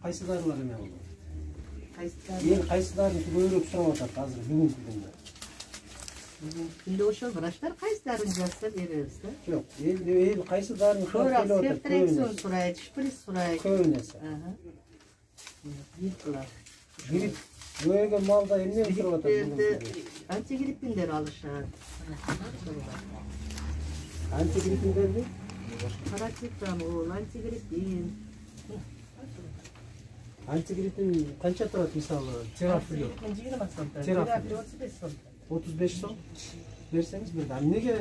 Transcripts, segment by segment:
Кайсы дарылар эме болду? Кайсы дарын көбүрөөк сурап атат азыр бүгүнкү күндө? Күндө ошол врачтар кайсы дарын жазса беребиз да. Жок, эл кайсы дарын сурап келип атат? Септрексон сурайт, шприц сурайт. Көбүнесе. Грипп жөөгөн малда эмне сурап атат? Антигриппиндер алышат. Антигриппиндерди? Парацетамол, антигриппин. Антигриппин канча турат мисалы? Терафило. 35 сом. Берсеңиз бир да. Эмнеге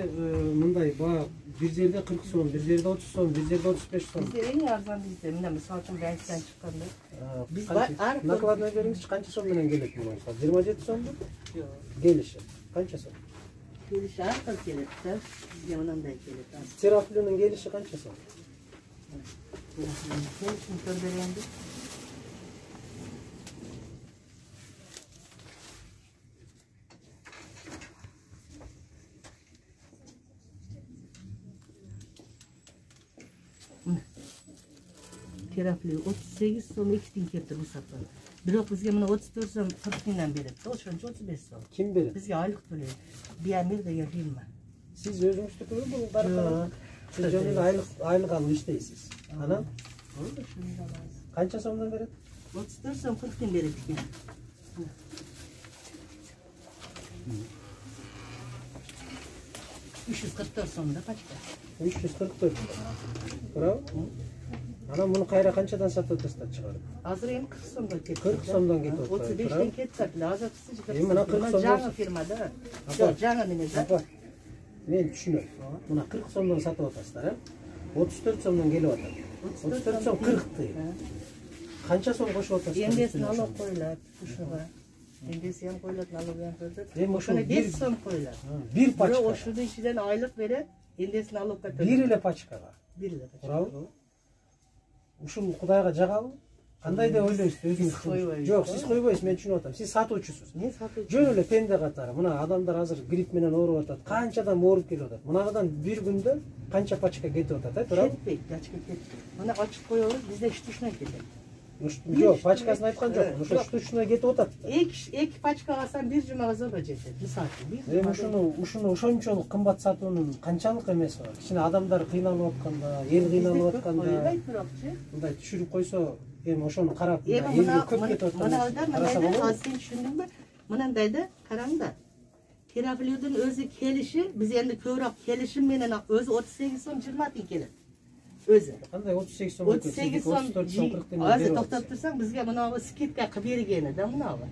мындай баа бир жерде 40 сом, бир жерде 30 сом, бир жерде 35 сом? Бизде эң арзан бизде. Мына мисалы үчүн Бәйситтен чыкканда. Биз накладной бериңизчи канча сом менен келет бул? 27 сомбу? Жок. Келиши. Канча сом? Келиши аркы келет да. Бизге мындай келет. Терафилонун келиши канча сом? Келишин көрбөгөндү. Terapli 38 so'm 2 tiyin keltirib sotdi. Biroq bizga mana 34 so'm 40 tiyindan beradi. O'shancha 35 so'm. Kim beradi? Bizga oylik to'laydi. Biamir degan firma. Siz o'zingiznikimi bu barqaror? Siz jo'nda aylik olib ishlaysiz. Ana? Bo'ldi, shunday emas. Qancha so'mdan beradi? 34 so'm 40 tiyin beradi ekan. 344 so'mda qachqa? 344. Bravo. Ana bunu qayra qanchadan sotib o'tasizlar chiqarib? Hozir ham 40 so'mdan ketdi. 40 so'mdan ketdi. 35 dan ketdi. Hozir siz mana 40 so'm. Жаңы firmada. Yo'q, жаңы nimada. Men tushunay. Buna 40 so'mdan sotib o'tasizlar, ha? 34 so'mdan kelyapti. 34 so'm 40 tiyin. Qancha so'm qo'shib o'tasizlar? Endesi nalog qo'yiladi qo'shig'i. Endesi ham qo'yiladi, nalog ham qo'yiladi. O'shani 5 so'm qo'yiladi. Bir pachka. Biroq o'shuni ichidan oylik berib, endesi nalogga to'laydi. Bir ile pachkaga. Bir ile pachka. Bravo. Ушул Кудайга жагабы? Кандай деп ойлойсуз өзүңүз? Жок, сиз койбойсуз, мен түшүнүп атам. Сиз сатуучусуз. Мен сатуучу. Жөн эле пенде катары. Мына адамдар азыр грипп менен ооруп атат. Канчадан ооруп келип атат. Мынагыдан бир күндө канча пачка кетип атат, туурабы? Кетпейт, пачка кетпейт. Мына ачып коебуз, бизде штучный кетет. Жок, пачкасын айткан жокмун. Ошо штучный кетип атат. Эки пачка алсам бир жумага зорго жетет. Мисалы үчүн. Ушуну ошончолук кымбат сатуунун канчалык эмеси бар? Кичине адамдар кыйналып атканда, эл кыйналып атканда, мындай түшүрүп койсо, эми ошону карап, элге көп кетип аткан. Мындай сен түшүндүңбү? Мындай да, караң да. Terapilodun өзү келиши, биз энди көбүрөөк келишим менен өзү 38 сом 20 тиyin келет. Өзү. Кандай 38 сом? 38 сом 40 тиyin. Азыр токтоп турсаң, бизге мынабы скидка кылып бергени да мынабы.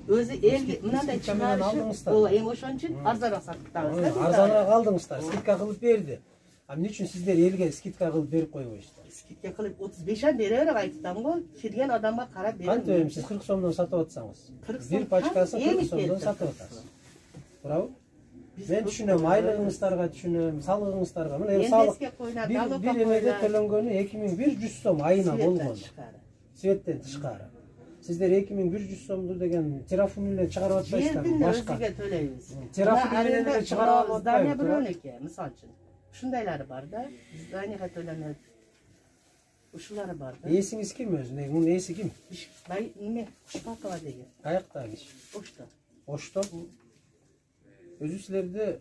Өзү элге мындай чыгарышы, ооба, эми ошон үчүн арзаныраак саттыбыз да. Арзаныраак алдыңыздар, скидка кылып берди. А эмне үчүн сиздер элге скидка кылып берип койбойсуздар? Скидка кылып 35 бере берип айтам го, келген адамга карап берем. Кантип эми сиз 40 сомдон сатып атсаңыз? Бир пачкасын 40 сомдон сатып атасыз. Браво. Мен түшүнөм, айлыгыңыздарга түшүнөм, салыгыңыздарга. Мына эми салык бир эмеде төлөнгөнү 2100 сом айына болгон. Светтен тышкары. Сиздер 2100 сомду деген терафон менен чыгарып атпайсыздар, башка. Өзүгө төлөйбүз. Терафон менен эле чыгарып здание бирөөнүкү, мисалы үчүн. Ушундайлары бар да, зданияга төлөнөт. Ушулары бар да. Эсиңиз ким өзү? Мунун эси ким? Бай неме, Кушпакова деген. Каяктагы киши? Ошто. Ошто? Өзү силерде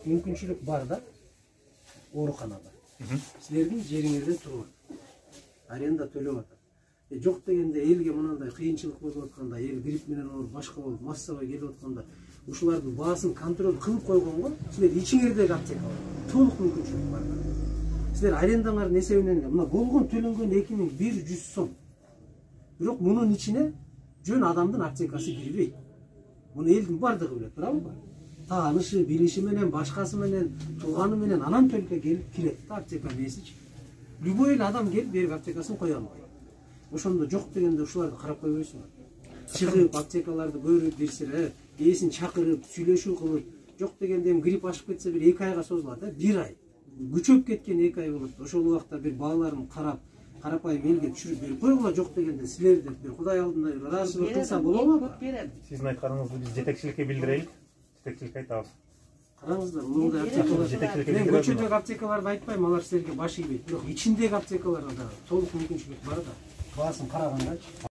мүмкүнчүлүк бар да, ооруканада. Силердин жериңерде туруп атат. Аренда төлөп атат. Жок дегенде элге мынандай кыйынчылык болуп атканда, эл грипп менен ооруп, башка болуп, массовый келип атканда, ушулардын баасын контроль кылып койгонго, силер ичиңердеги аптекалар толук мүмкүнчүлүк бар да. Силер арендаңардын эсебинен мына болгон төлөнгөн 2100 сом. Бирок мунун ичине жөн адамдын аптекасы кирбейт. Муну элдин бардыгы билет, туурабы? Таанышы, билиши менен, башкасы менен, тууганы менен анан төлкө келип кирет да аптеканын эсичи. Любой эле адам келип берип аптекасын кое албайт. Ошондо жок дегенде ушуларды карап койбойсуңар. Чыгып аптекаларды көрүп, бирсире, ээсин чакырып, сүйлөшүү кылып, жок дегенде эми грипп ашып кетсе бир 2 айга созулат да, 1 ай. Күчөп кеткен 2 ай болот. Ошол убакта бир бааларын карап, карапайым элге түшүрүп берип койгула, жок дегенде силер деп бир Кудай алдында ыраазычылык кылса болобу? Сиздин айтканыңызды биз жетекчиликке билдирелик. Жетекчиликке айтабыз. Караңыздар, мындай аптекалар. Мен көчөдөгү аптекаларды айтпайм, алар силерге баш ийбейт. Бирок ичиндеги аптекаларда толук мүмкүнчүлүк бар да. Basın Karaganda.